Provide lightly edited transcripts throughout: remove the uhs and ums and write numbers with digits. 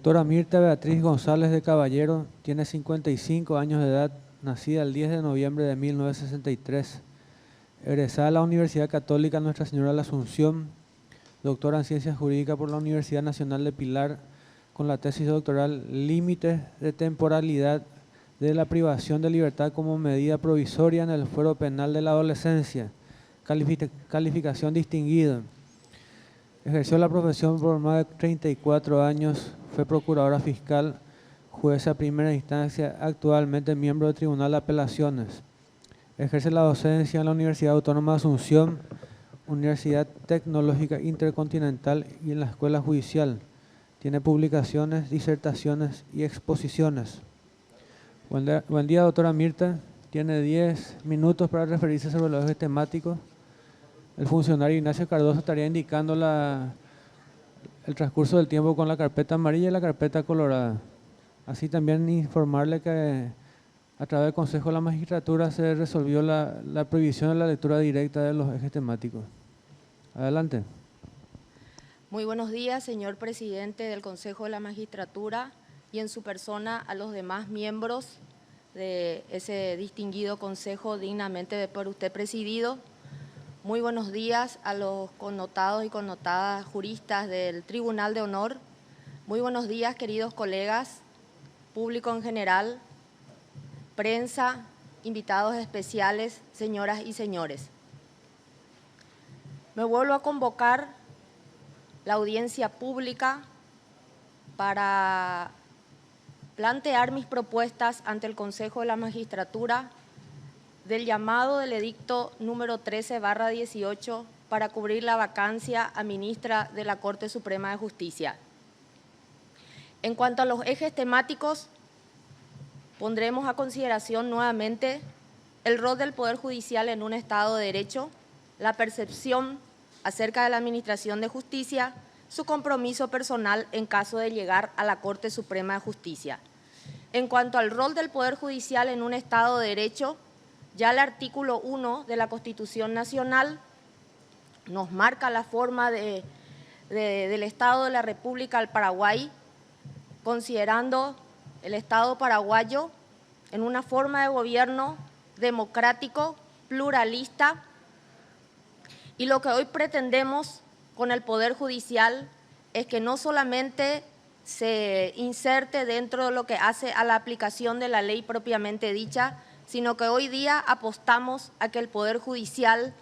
Doctora Mirta Beatriz González de Caballero, tiene 55 años de edad, nacida el 10 de noviembre de 1963. Egresada a la Universidad Católica Nuestra Señora de la Asunción, doctora en Ciencias Jurídicas por la Universidad Nacional de Pilar, con la tesis doctoral Límites de temporalidad de la privación de libertad como medida provisoria en el fuero penal de la adolescencia, calificación distinguida. Ejerció la profesión por más de 34 años, fue procuradora fiscal, jueza de primera instancia, actualmente miembro del Tribunal de Apelaciones. Ejerce la docencia en la Universidad Autónoma de Asunción, Universidad Tecnológica Intercontinental y en la Escuela Judicial. Tiene publicaciones, disertaciones y exposiciones. Buen día, doctora Mirta. Tiene 10 minutos para referirse sobre los ejes temáticos. El funcionario Ignacio Cardoso estaría indicando el transcurso del tiempo con la carpeta amarilla y la carpeta colorada. Así también informarle que a través del Consejo de la Magistratura se resolvió la prohibición de la lectura directa de los ejes temáticos. Adelante. Muy buenos días, señor presidente del Consejo de la Magistratura y en su persona a los demás miembros de ese distinguido consejo dignamente por usted presidido. Muy buenos días a los connotados y connotadas juristas del Tribunal de Honor. Muy buenos días, queridos colegas, público en general, prensa, invitados especiales, señoras y señores. Me vuelvo a convocar la audiencia pública para plantear mis propuestas ante el Consejo de la Magistratura del llamado del edicto número 13/18 para cubrir la vacancia a ministra de la Corte Suprema de Justicia. En cuanto a los ejes temáticos, pondremos a consideración nuevamente el rol del Poder Judicial en un Estado de Derecho, la percepción acerca de la administración de justicia, su compromiso personal en caso de llegar a la Corte Suprema de Justicia. En cuanto al rol del Poder Judicial en un Estado de Derecho, ya el artículo 1 de la Constitución Nacional nos marca la forma del Estado de la República del Paraguay, considerando el Estado paraguayo en una forma de gobierno democrático, pluralista, y lo que hoy pretendemos con el Poder Judicial es que no solamente se inserte dentro de lo que hace a la aplicación de la ley propiamente dicha, sino que hoy día apostamos a que el Poder Judicial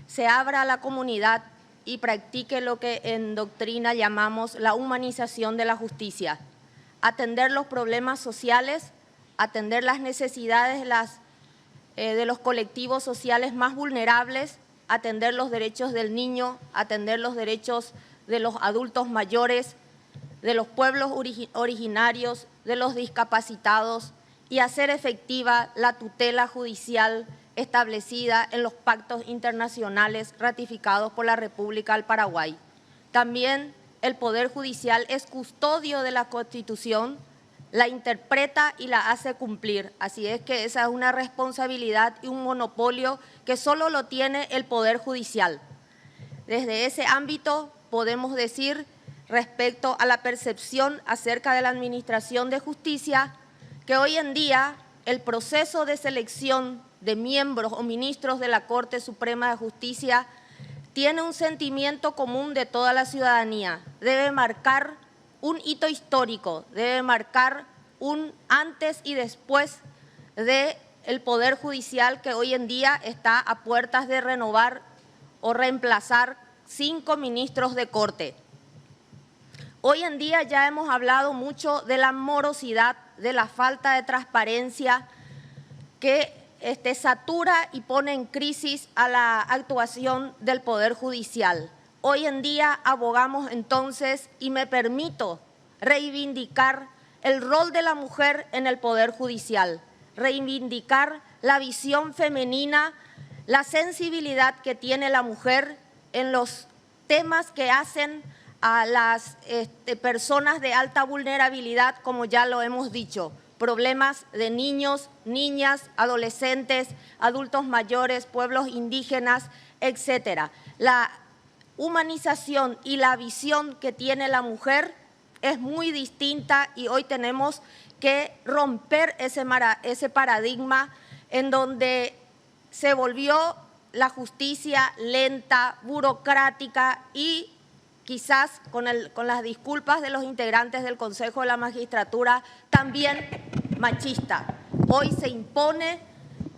se abra a la comunidad y practique lo que en doctrina llamamos la humanización de la justicia. Atender los problemas sociales, atender las necesidades de los colectivos sociales más vulnerables, atender los derechos del niño, atender los derechos de los adultos mayores, de los pueblos originarios, de los discapacitados y hacer efectiva la tutela judicial establecida en los pactos internacionales ratificados por la República del Paraguay. También el Poder Judicial es custodio de la Constitución, la interpreta y la hace cumplir. Así es que esa es una responsabilidad y un monopolio que solo lo tiene el Poder Judicial. Desde ese ámbito podemos decir, respecto a la percepción acerca de la administración de justicia, que hoy en día el proceso de selección de miembros o ministros de la Corte Suprema de Justicia tiene un sentimiento común de toda la ciudadanía. Debe marcar un hito histórico, debe marcar un antes y después del Poder Judicial que hoy en día está a puertas de renovar o reemplazar 5 ministros de Corte. Hoy en día ya hemos hablado mucho de la morosidad, de la falta de transparencia que satura y pone en crisis a la actuación del Poder Judicial. Hoy en día abogamos entonces, y me permito reivindicar el rol de la mujer en el Poder Judicial, reivindicar la visión femenina, la sensibilidad que tiene la mujer en los temas que hacen a las personas de alta vulnerabilidad, como ya lo hemos dicho, problemas de niños, niñas, adolescentes, adultos mayores, pueblos indígenas, etcétera. La humanización y la visión que tiene la mujer es muy distinta y hoy tenemos que romper ese paradigma en donde se volvió la justicia lenta, burocrática y quizás con las disculpas de los integrantes del Consejo de la Magistratura, también machista. Hoy se impone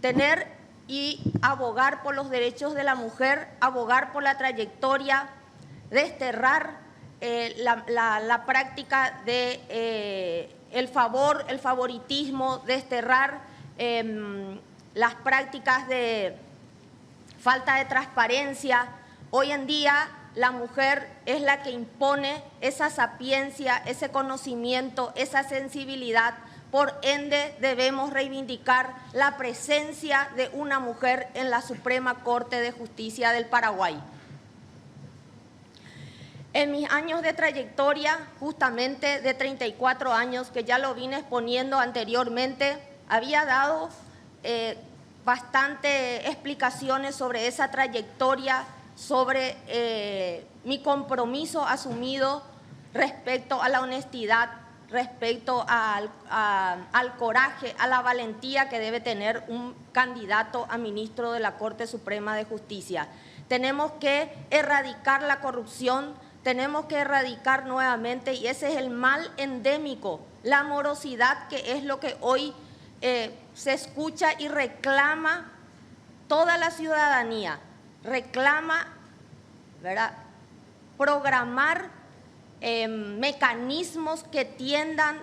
tener y abogar por los derechos de la mujer, abogar por la trayectoria, desterrar la práctica de el favoritismo, desterrar las prácticas de falta de transparencia. Hoy en día la mujer es la que impone esa sapiencia, ese conocimiento, esa sensibilidad. Por ende, debemos reivindicar la presencia de una mujer en la Suprema Corte de Justicia del Paraguay. En mis años de trayectoria, justamente de 34 años, que ya lo vine exponiendo anteriormente, había dado bastante explicaciones sobre esa trayectoria, sobre mi compromiso asumido respecto a la honestidad, respecto al coraje, a la valentía que debe tener un candidato a ministro de la Corte Suprema de Justicia. Tenemos que erradicar la corrupción, tenemos que erradicar nuevamente, y ese es el mal endémico, la morosidad, que es lo que hoy se escucha y reclama toda la ciudadanía, reclama, ¿verdad?, programar mecanismos que tiendan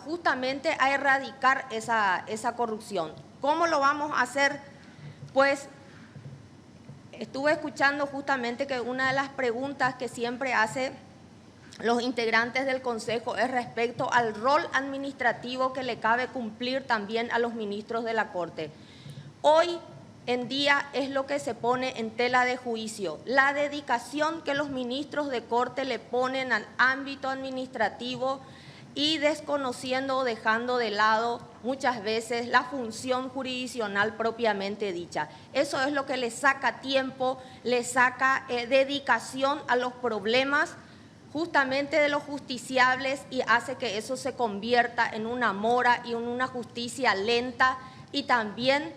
justamente a erradicar esa corrupción. ¿Cómo lo vamos a hacer? Pues estuve escuchando justamente que una de las preguntas que siempre hace los integrantes del Consejo es respecto al rol administrativo que le cabe cumplir también a los ministros de la Corte. Hoy en día es lo que se pone en tela de juicio, la dedicación que los ministros de Corte le ponen al ámbito administrativo y desconociendo o dejando de lado muchas veces la función jurisdiccional propiamente dicha. Eso es lo que le saca tiempo, le saca dedicación a los problemas justamente de los justiciables y hace que eso se convierta en una mora y en una justicia lenta y también,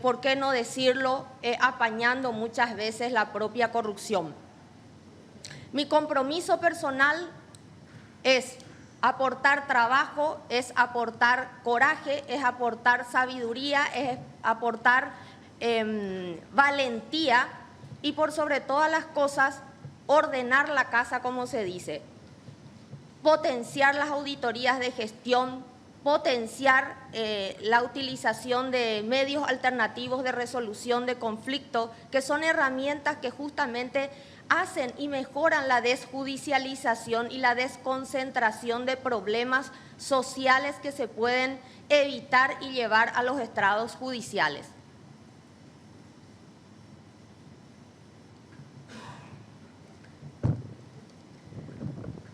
¿por qué no decirlo?, apañando muchas veces la propia corrupción. Mi compromiso personal es aportar trabajo, es aportar coraje, es aportar sabiduría, es aportar valentía y por sobre todas las cosas ordenar la casa, como se dice, potenciar las auditorías de gestión, potenciar la utilización de medios alternativos de resolución de conflictos, que son herramientas que justamente hacen y mejoran la desjudicialización y la desconcentración de problemas sociales que se pueden evitar y llevar a los estrados judiciales.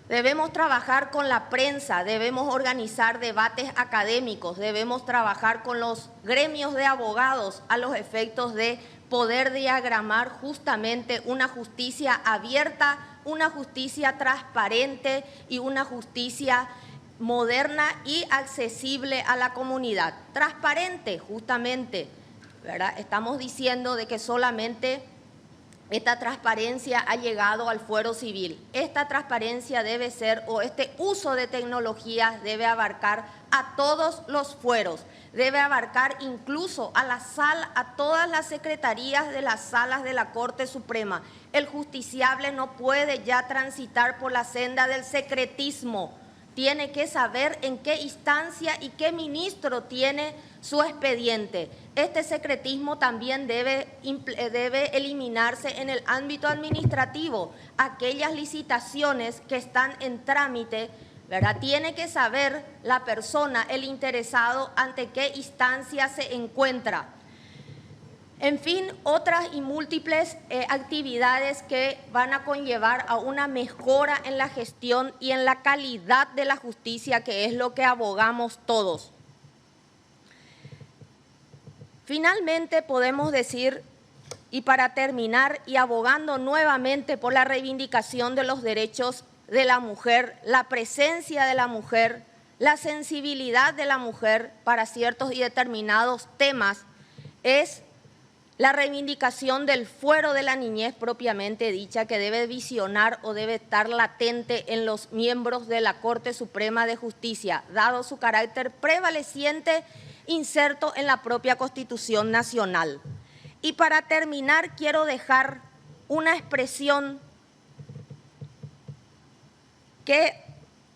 Debemos trabajar con la prensa, debemos organizar debates académicos, debemos trabajar con los gremios de abogados a los efectos de poder diagramar justamente una justicia abierta, una justicia transparente y una justicia moderna y accesible a la comunidad. Transparente, justamente, ¿verdad? Estamos diciendo de que solamente esta transparencia ha llegado al fuero civil. Esta transparencia debe ser, o este uso de tecnologías debe abarcar a todos los fueros, debe abarcar incluso a todas las secretarías de las salas de la Corte Suprema. El justiciable no puede ya transitar por la senda del secretismo. Tiene que saber en qué instancia y qué ministro tiene su expediente. Este secretismo también debe eliminarse en el ámbito administrativo. Aquellas licitaciones que están en trámite, ¿verdad?, tiene que saber la persona, el interesado, ante qué instancia se encuentra. En fin, otras y múltiples actividades que van a conllevar a una mejora en la gestión y en la calidad de la justicia, que es lo que abogamos todos. Finalmente podemos decir, y para terminar, y abogando nuevamente por la reivindicación de los derechos de la mujer, la presencia de la mujer, la sensibilidad de la mujer para ciertos y determinados temas es la reivindicación del fuero de la niñez propiamente dicha, que debe visionar o debe estar latente en los miembros de la Corte Suprema de Justicia, dado su carácter prevaleciente inserto en la propia Constitución Nacional. Y para terminar, quiero dejar una expresión que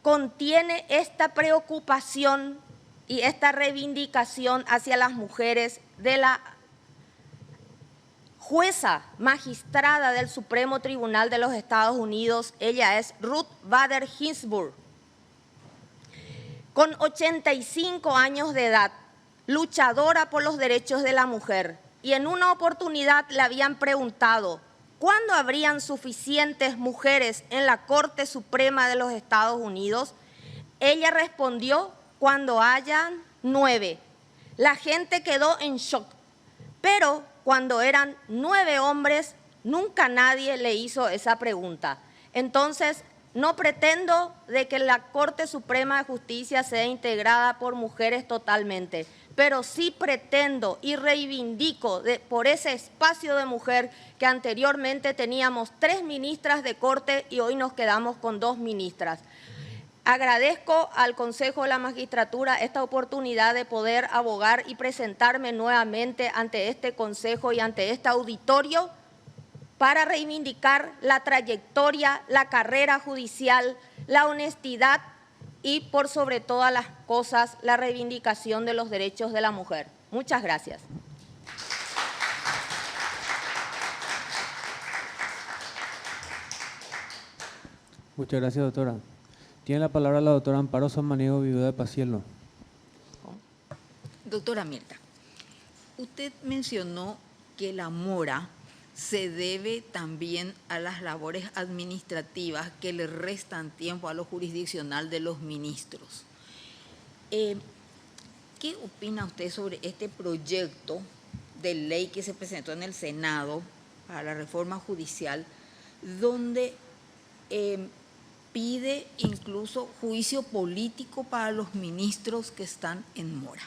contiene esta preocupación y esta reivindicación hacia las mujeres de la jueza magistrada del Supremo Tribunal de los Estados Unidos. Ella es Ruth Bader Ginsburg. Con 85 años de edad, luchadora por los derechos de la mujer, y en una oportunidad le habían preguntado ¿cuándo habrían suficientes mujeres en la Corte Suprema de los Estados Unidos? Ella respondió, cuando hayan 9. La gente quedó en shock, pero cuando eran 9 hombres, nunca nadie le hizo esa pregunta. Entonces, no pretendo de que la Corte Suprema de Justicia sea integrada por mujeres totalmente, pero sí pretendo y reivindico por ese espacio de mujer que anteriormente teníamos 3 ministras de Corte y hoy nos quedamos con 2 ministras. Agradezco al Consejo de la Magistratura esta oportunidad de poder abogar y presentarme nuevamente ante este Consejo y ante este auditorio para reivindicar la trayectoria, la carrera judicial, la honestidad y, por sobre todas las cosas, la reivindicación de los derechos de la mujer. Muchas gracias. Muchas gracias, doctora. Tiene la palabra la doctora Amparo Samaniego, viuda de Pacielo. Doctora Mirta, usted mencionó que la mora se debe también a las labores administrativas que le restan tiempo a lo jurisdiccional de los ministros. ¿Qué opina usted sobre este proyecto de ley que se presentó en el Senado para la reforma judicial, donde pide incluso juicio político para los ministros que están en mora?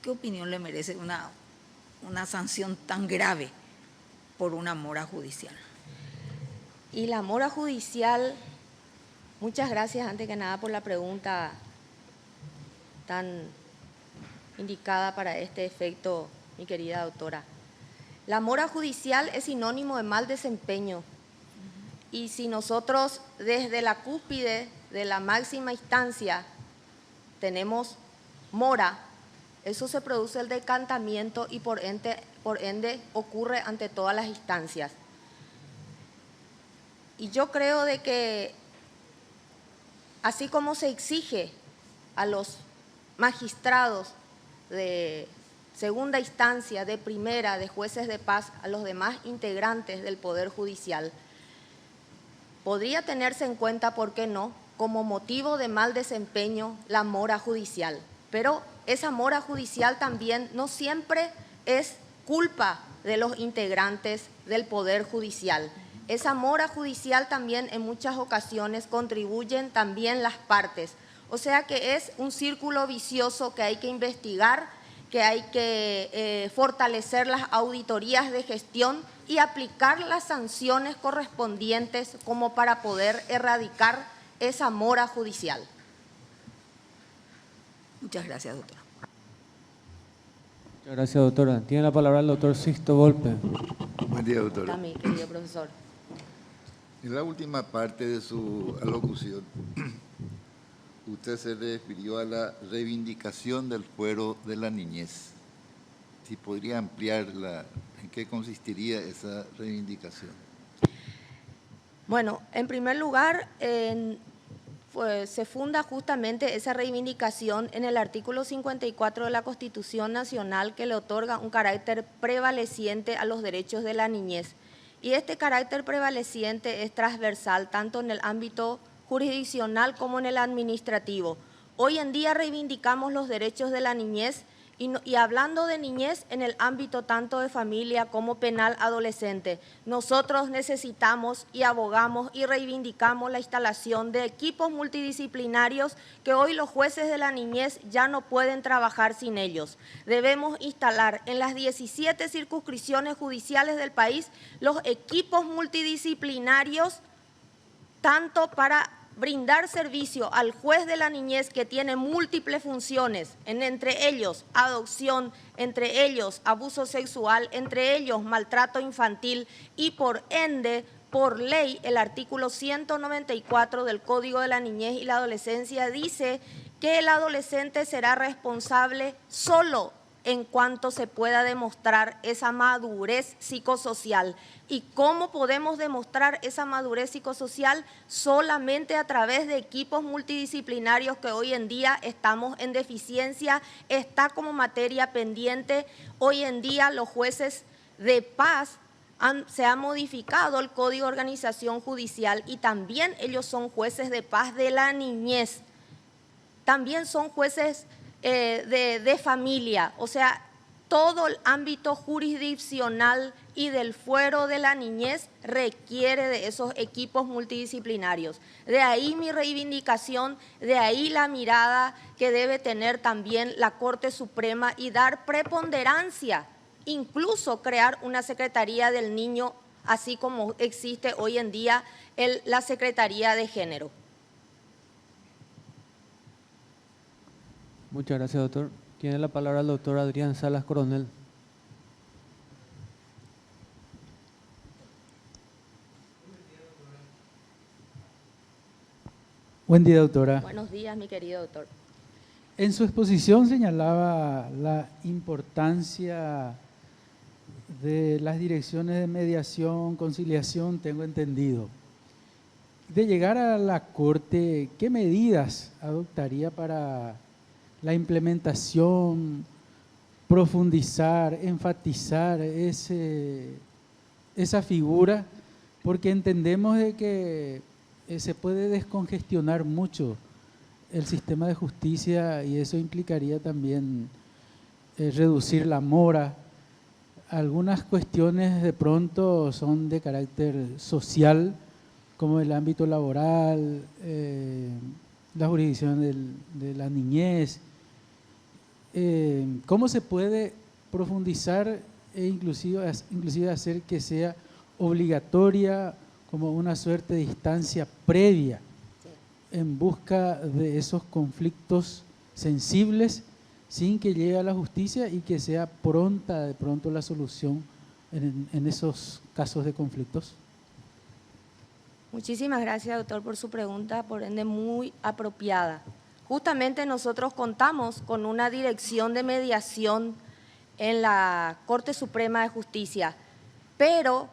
¿Qué opinión le merece una sanción tan grave por una mora judicial? Y la mora judicial, muchas gracias antes que nada por la pregunta tan indicada para este efecto, mi querida doctora. La mora judicial es sinónimo de mal desempeño. Y si nosotros desde la cúspide de la máxima instancia tenemos mora, eso se produce el decantamiento y por ende ocurre ante todas las instancias. Y yo creo de que así como se exige a los magistrados de segunda instancia, de primera, de jueces de paz, a los demás integrantes del Poder Judicial, podría tenerse en cuenta, ¿por qué no?, como motivo de mal desempeño la mora judicial. Pero esa mora judicial también no siempre es culpa de los integrantes del Poder Judicial. Esa mora judicial también en muchas ocasiones contribuyen también las partes. O sea que es un círculo vicioso que hay que investigar, que hay que fortalecer las auditorías de gestión y aplicar las sanciones correspondientes como para poder erradicar esa mora judicial. Muchas gracias, doctora. Muchas gracias, doctora. Tiene la palabra el doctor Sixto Volpe. Buen día, doctora. También, querido profesor. En la última parte de su alocución, usted se refirió a la reivindicación del fuero de la niñez. Si podría ampliarla, ¿en qué consistiría esa reivindicación? Bueno, en primer lugar, se funda justamente esa reivindicación en el artículo 54 de la Constitución Nacional, que le otorga un carácter prevaleciente a los derechos de la niñez. Y este carácter prevaleciente es transversal tanto en el ámbito jurisdiccional como en el administrativo. Hoy en día reivindicamos los derechos de la niñez Y hablando de niñez en el ámbito tanto de familia como penal adolescente, nosotros necesitamos y abogamos y reivindicamos la instalación de equipos multidisciplinarios que hoy los jueces de la niñez ya no pueden trabajar sin ellos. Debemos instalar en las 17 circunscripciones judiciales del país los equipos multidisciplinarios tanto para brindar servicio al juez de la niñez que tiene múltiples funciones, entre ellos adopción, entre ellos abuso sexual, entre ellos maltrato infantil y por ende, por ley, el artículo 194 del Código de la Niñez y la Adolescencia dice que el adolescente será responsable solo en cuanto se pueda demostrar esa madurez psicosocial. ¿Y cómo podemos demostrar esa madurez psicosocial? Solamente a través de equipos multidisciplinarios que hoy en día estamos en deficiencia, está como materia pendiente. Hoy en día los jueces de paz se ha modificado el Código de Organización Judicial y también ellos son jueces de paz de la niñez. También son jueces de familia, o sea, todo el ámbito jurisdiccional y del fuero de la niñez requiere de esos equipos multidisciplinarios. De ahí mi reivindicación, de ahí la mirada que debe tener también la Corte Suprema y dar preponderancia, incluso crear una Secretaría del Niño, así como existe hoy en día la Secretaría de Género. Muchas gracias, doctor. Tiene la palabra el doctor Adrián Salas Coronel. Buen día, doctora. Buenos días, mi querido doctor. En su exposición señalaba la importancia de las direcciones de mediación, conciliación, tengo entendido. De llegar a la Corte, ¿qué medidas adoptaría para la implementación, profundizar, enfatizar esa figura? Porque entendemos de que se puede descongestionar mucho el sistema de justicia y eso implicaría también reducir la mora. Algunas cuestiones de pronto son de carácter social, como el ámbito laboral, la jurisdicción de la niñez. ¿Cómo se puede profundizar e inclusive hacer que sea obligatoria como una suerte de instancia previa en busca de esos conflictos sensibles sin que llegue a la justicia y que sea pronta de pronto la solución en esos casos de conflictos? Muchísimas gracias, doctor, por su pregunta, por ende muy apropiada. Justamente nosotros contamos con una dirección de mediación en la Corte Suprema de Justicia, pero,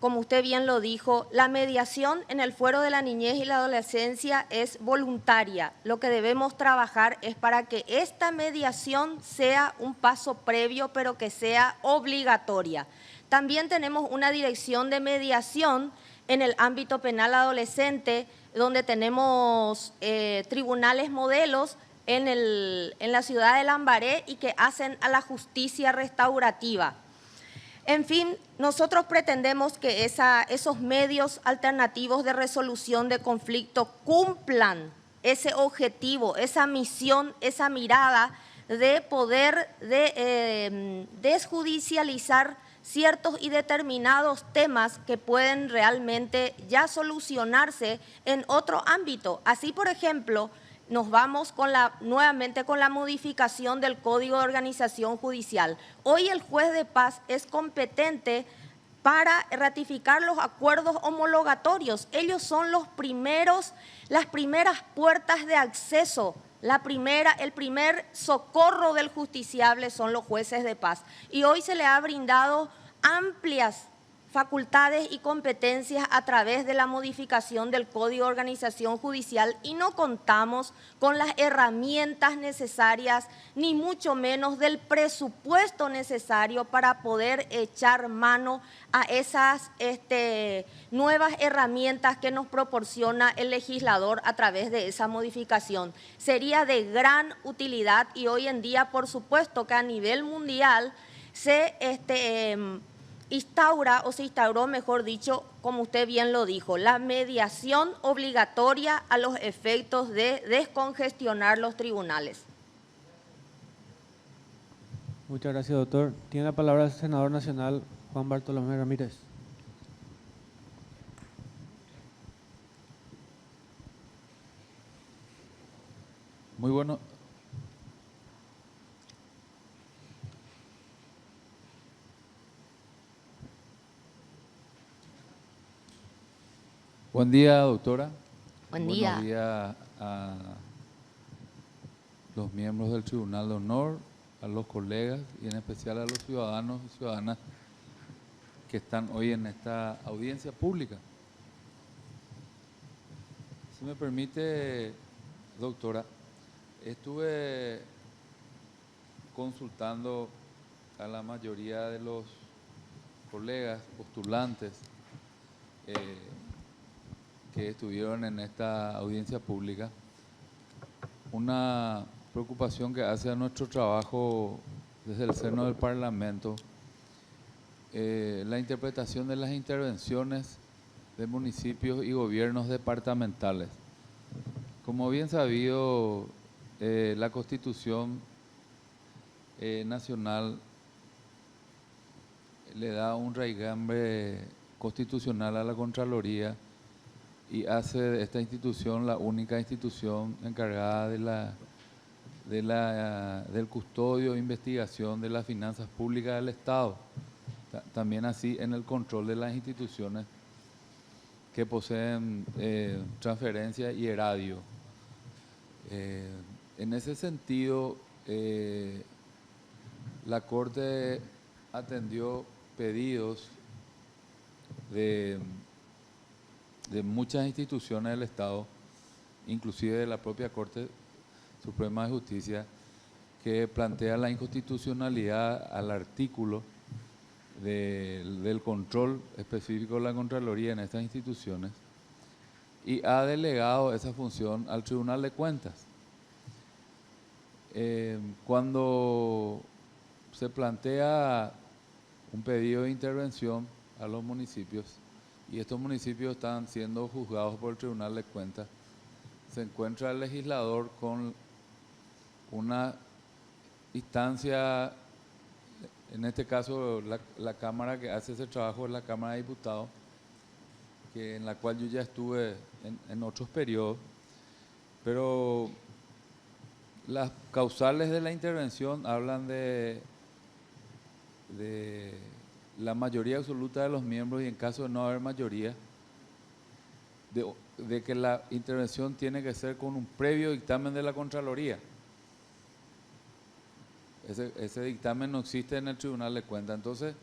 como usted bien lo dijo, la mediación en el fuero de la niñez y la adolescencia es voluntaria. Lo que debemos trabajar es para que esta mediación sea un paso previo, pero que sea obligatoria. También tenemos una dirección de mediación en el ámbito penal adolescente, donde tenemos tribunales modelos en la ciudad de Lambaré y que hacen a la justicia restaurativa. En fin, nosotros pretendemos que esos medios alternativos de resolución de conflictos cumplan ese objetivo, esa misión, esa mirada de poder desjudicializar ciertos y determinados temas que pueden realmente ya solucionarse en otro ámbito. Así, por ejemplo, nos vamos nuevamente con la modificación del Código de Organización Judicial. Hoy el juez de paz es competente para ratificar los acuerdos homologatorios. Ellos son las primeras puertas de acceso. El primer socorro del justiciable son los jueces de paz. Y hoy se le ha brindado amplias facultades y competencias a través de la modificación del Código de Organización Judicial y no contamos con las herramientas necesarias, ni mucho menos del presupuesto necesario para poder echar mano a esas nuevas herramientas que nos proporciona el legislador a través de esa modificación. Sería de gran utilidad y hoy en día, por supuesto, que a nivel mundial se instauró, mejor dicho, como usted bien lo dijo, la mediación obligatoria a los efectos de descongestionar los tribunales. Muchas gracias, doctor. Tiene la palabra el senador nacional Juan Bartolomé Ramírez. Muy bueno. Buen día, doctora. Buen día. Buenos días a los miembros del Tribunal de Honor, a los colegas y en especial a los ciudadanos y ciudadanas que están hoy en esta audiencia pública. Si me permite, doctora, estuve consultando a la mayoría de los colegas postulantes que estuvieron en esta audiencia pública, una preocupación que hace a nuestro trabajo desde el seno del Parlamento, la interpretación de las intervenciones de municipios y gobiernos departamentales. Como bien sabido, la Constitución Nacional le da un raigambre constitucional a la Contraloría y hace de esta institución la única institución encargada del custodio e investigación de las finanzas públicas del Estado. También así en el control de las instituciones que poseen transferencia y eradio. En ese sentido, la Corte atendió pedidos de muchas instituciones del Estado, inclusive de la propia Corte Suprema de Justicia, que plantea la inconstitucionalidad al artículo del control específico de la Contraloría en estas instituciones y ha delegado esa función al Tribunal de Cuentas. Cuando se plantea un pedido de intervención a los municipios, y estos municipios están siendo juzgados por el Tribunal de Cuentas, se encuentra el legislador con una instancia, en este caso la Cámara que hace ese trabajo es la Cámara de Diputados, en la cual yo ya estuve en otros periodos, pero las causales de la intervención hablan de la mayoría absoluta de los miembros y en caso de no haber mayoría, de que la intervención tiene que ser con un previo dictamen de la Contraloría. Ese dictamen no existe en el Tribunal de Cuentas. Entonces,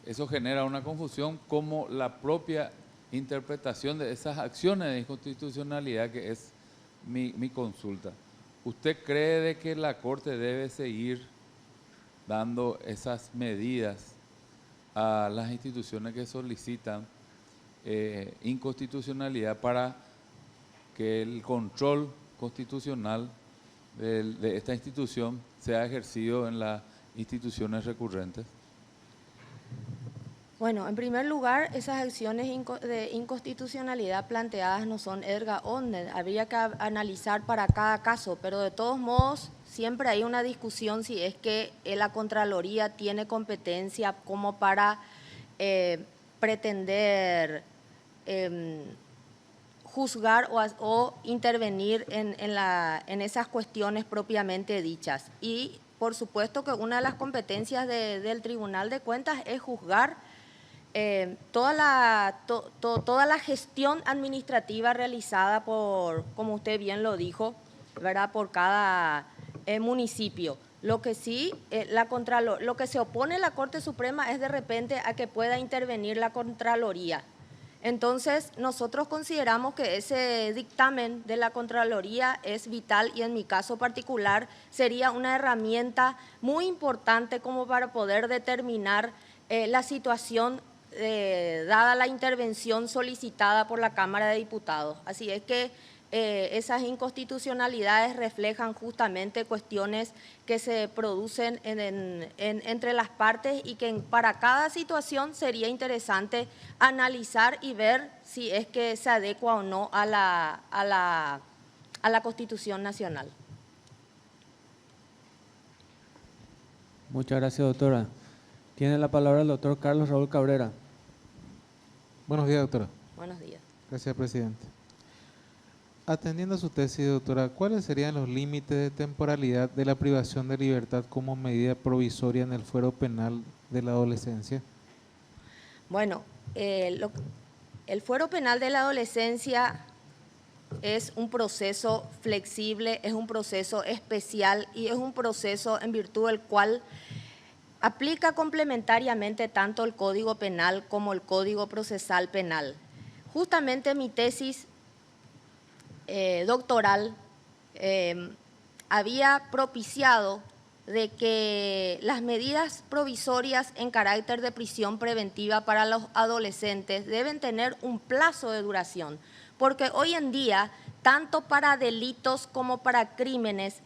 eso genera una confusión como la propia interpretación de esas acciones de inconstitucionalidad que es mi consulta. ¿Usted cree de que la Corte debe seguir dando esas medidas a las instituciones que solicitan inconstitucionalidad para que el control constitucional de esta institución sea ejercido en las instituciones recurrentes? Bueno, en primer lugar, esas acciones de inconstitucionalidad planteadas no son erga omnes, habría que analizar para cada caso, pero de todos modos siempre hay una discusión si es que la Contraloría tiene competencia como para pretender juzgar o intervenir en esas cuestiones propiamente dichas. Y por supuesto que una de las competencias del Tribunal de Cuentas es juzgar toda la gestión administrativa realizada por, como usted bien lo dijo, ¿verdad?, por cada municipio. Lo que sí, lo que se opone la Corte Suprema es de repente a que pueda intervenir la Contraloría. Entonces, nosotros consideramos que ese dictamen de la Contraloría es vital y en mi caso particular sería una herramienta muy importante como para poder determinar la situación dada la intervención solicitada por la Cámara de Diputados. Así es que esas inconstitucionalidades reflejan justamente cuestiones que se producen entre las partes y que para cada situación sería interesante analizar y ver si es que se adecua o no a la Constitución Nacional. Muchas gracias, doctora. Tiene la palabra el doctor Carlos Raúl Cabrera. Buenos días, doctora. Buenos días. Gracias, presidente. Atendiendo a su tesis, doctora, ¿cuáles serían los límites de temporalidad de la privación de libertad como medida provisoria en el fuero penal de la adolescencia? Bueno, el fuero penal de la adolescencia es un proceso flexible, es un proceso especial y es un proceso en virtud del cual aplica complementariamente tanto el Código Penal como el Código Procesal Penal. Justamente mi tesis doctoral había propiciado de que las medidas provisorias en carácter de prisión preventiva para los adolescentes deben tener un plazo de duración, porque hoy en día, tanto para delitos como para crímenes,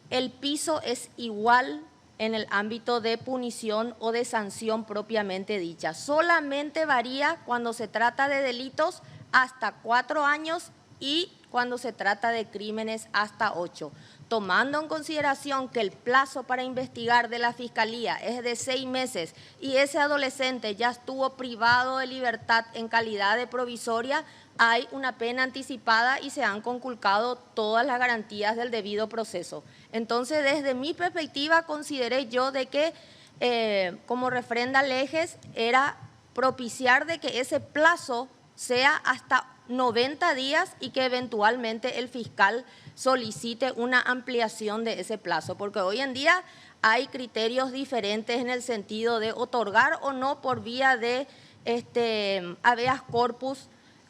el piso es igual en el ámbito de punición o de sanción propiamente dicha. Solamente varía cuando se trata de delitos hasta 4 años y cuando se trata de crímenes hasta 8. Tomando en consideración que el plazo para investigar de la Fiscalía es de 6 meses y ese adolescente ya estuvo privado de libertad en calidad de provisoria, hay una pena anticipada y se han conculcado todas las garantías del debido proceso. Entonces, desde mi perspectiva, consideré yo de que, como refrenda Lejes, era propiciar de que ese plazo sea hasta 90 días y que eventualmente el fiscal solicite una ampliación de ese plazo, porque hoy en día hay criterios diferentes en el sentido de otorgar o no por vía de habeas corpus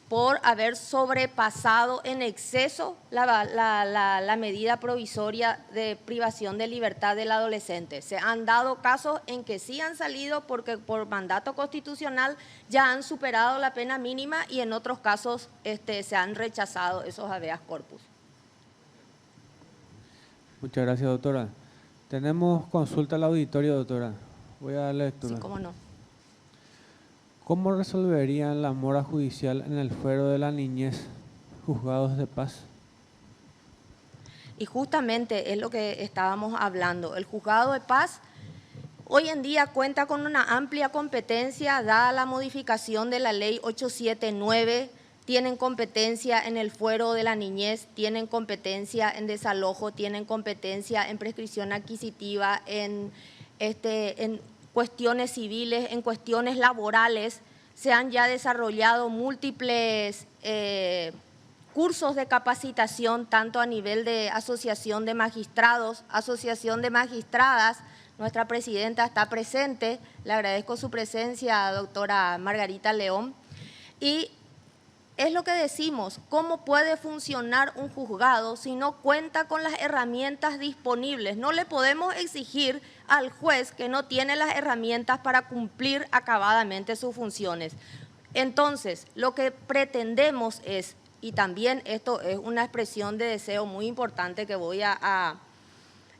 por haber sobrepasado en exceso la medida provisoria de privación de libertad del adolescente. Se han dado casos en que sí han salido porque por mandato constitucional ya han superado la pena mínima y en otros casos se han rechazado esos habeas corpus. Muchas gracias, doctora. Tenemos consulta al auditorio, doctora. Voy a darle lectura. Sí, cómo no. ¿Cómo resolverían la mora judicial en el fuero de la niñez, juzgados de paz? Y justamente es lo que estábamos hablando. El juzgado de paz hoy en día cuenta con una amplia competencia dada la modificación de la ley 879. Tienen competencia en el fuero de la niñez, tienen competencia en desalojo, tienen competencia en prescripción adquisitiva, en cuestiones civiles, en cuestiones laborales. Se han ya desarrollado múltiples cursos de capacitación, tanto a nivel de asociación de magistrados, asociación de magistradas. Nuestra presidenta está presente, le agradezco su presencia, doctora Margarita León. Y es lo que decimos, ¿cómo puede funcionar un juzgado si no cuenta con las herramientas disponibles? No le podemos exigir al juez que no tiene las herramientas para cumplir acabadamente sus funciones. Entonces, lo que pretendemos es, y también esto es una expresión de deseo muy importante que voy a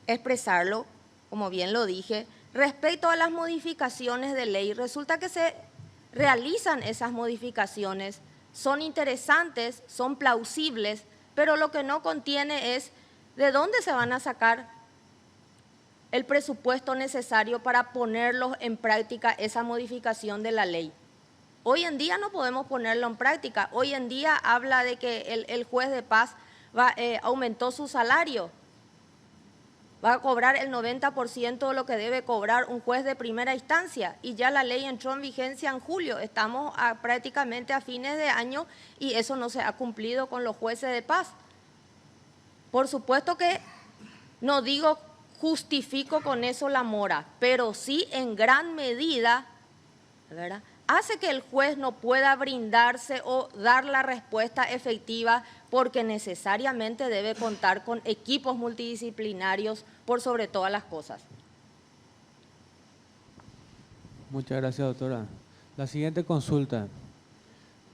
expresarlo, como bien lo dije, respecto a las modificaciones de ley, resulta que se realizan esas modificaciones, son interesantes, son plausibles, pero lo que no contiene es de dónde se van a sacar el presupuesto necesario para ponerlos en práctica esa modificación de la ley. Hoy en día no podemos ponerlo en práctica. Hoy en día habla de que el juez de paz aumentó su salario. Va a cobrar el 90% de lo que debe cobrar un juez de primera instancia y ya la ley entró en vigencia en julio. Estamos prácticamente a fines de año y eso no se ha cumplido con los jueces de paz. Por supuesto que no digo justifico con eso la mora, pero sí en gran medida, ¿verdad?, hace que el juez no pueda brindarse o dar la respuesta efectiva porque necesariamente debe contar con equipos multidisciplinarios por sobre todas las cosas. Muchas gracias, doctora. La siguiente consulta.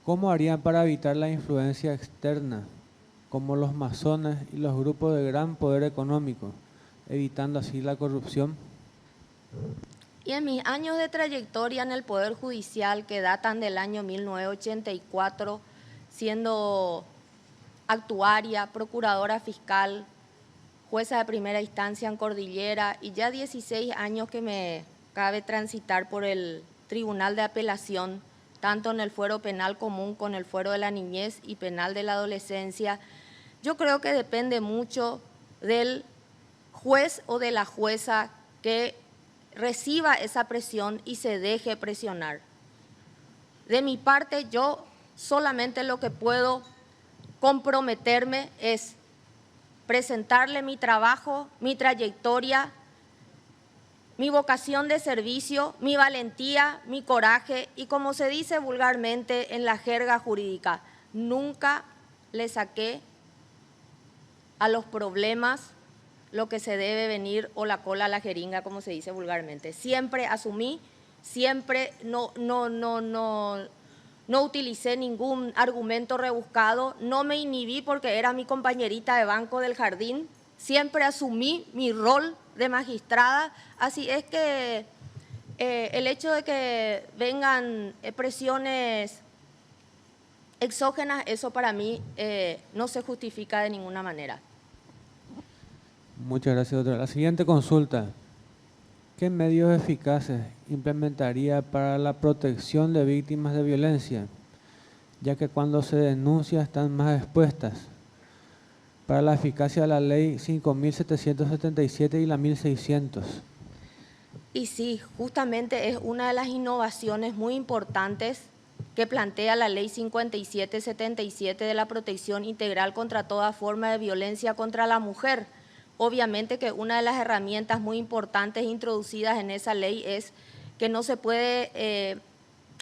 ¿Cómo harían para evitar la influencia externa, como los masones y los grupos de gran poder económico, evitando así la corrupción? Y en mis años de trayectoria en el Poder Judicial, que datan del año 1984, siendo actuaria, procuradora fiscal, jueza de primera instancia en Cordillera, y ya 16 años que me cabe transitar por el Tribunal de Apelación, tanto en el fuero penal común con el fuero de la niñez y penal de la adolescencia, yo creo que depende mucho del juez o de la jueza que reciba esa presión y se deje presionar. De mi parte, yo solamente lo que puedo comprometerme es presentarle mi trabajo, mi trayectoria, mi vocación de servicio, mi valentía, mi coraje y, como se dice vulgarmente en la jerga jurídica, nunca le saqué a los problemas lo que se debe venir o la cola a la jeringa, como se dice vulgarmente. Siempre asumí, siempre no utilicé ningún argumento rebuscado, no me inhibí porque era mi compañerita de banco del jardín, siempre asumí mi rol de magistrada, así es que el hecho de que vengan presiones exógenas, eso para mí no se justifica de ninguna manera. Muchas gracias, doctora. La siguiente consulta. ¿Qué medios eficaces implementaría para la protección de víctimas de violencia, ya que cuando se denuncia están más expuestas? Para la eficacia de la ley 5.777 y la 1.600. Y sí, justamente es una de las innovaciones muy importantes que plantea la ley 5777 de la protección integral contra toda forma de violencia contra la mujer. Obviamente que una de las herramientas muy importantes introducidas en esa ley es que no se puede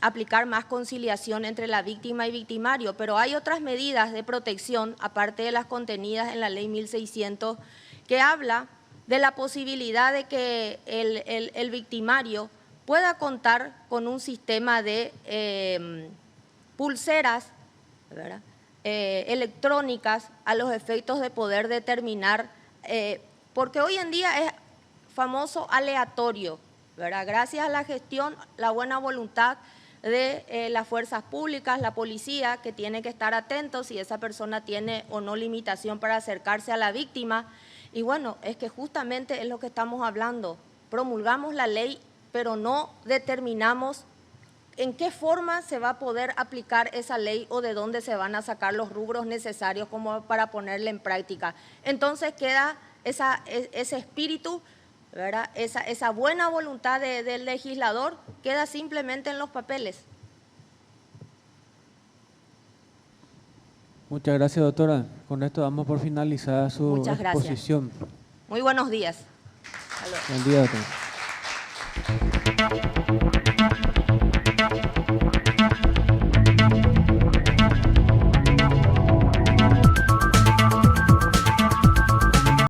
aplicar más conciliación entre la víctima y victimario, pero hay otras medidas de protección, aparte de las contenidas en la ley 1600, que habla de la posibilidad de que el victimario pueda contar con un sistema de pulseras, ¿verdad?, electrónicas a los efectos de poder determinar, porque hoy en día es famoso aleatorio, ¿verdad? Gracias a la gestión, la buena voluntad de las fuerzas públicas, la policía, que tiene que estar atentos si esa persona tiene o no limitación para acercarse a la víctima. Y bueno, es que justamente es lo que estamos hablando. Promulgamos la ley, pero no determinamos en qué forma se va a poder aplicar esa ley o de dónde se van a sacar los rubros necesarios como para ponerla en práctica. Entonces queda ese espíritu, ¿verdad?, esa buena voluntad del legislador queda simplemente en los papeles. Muchas gracias, doctora. Con esto damos por finalizada su Muchas gracias. exposición. Muy buenos días. Buen día, doctora.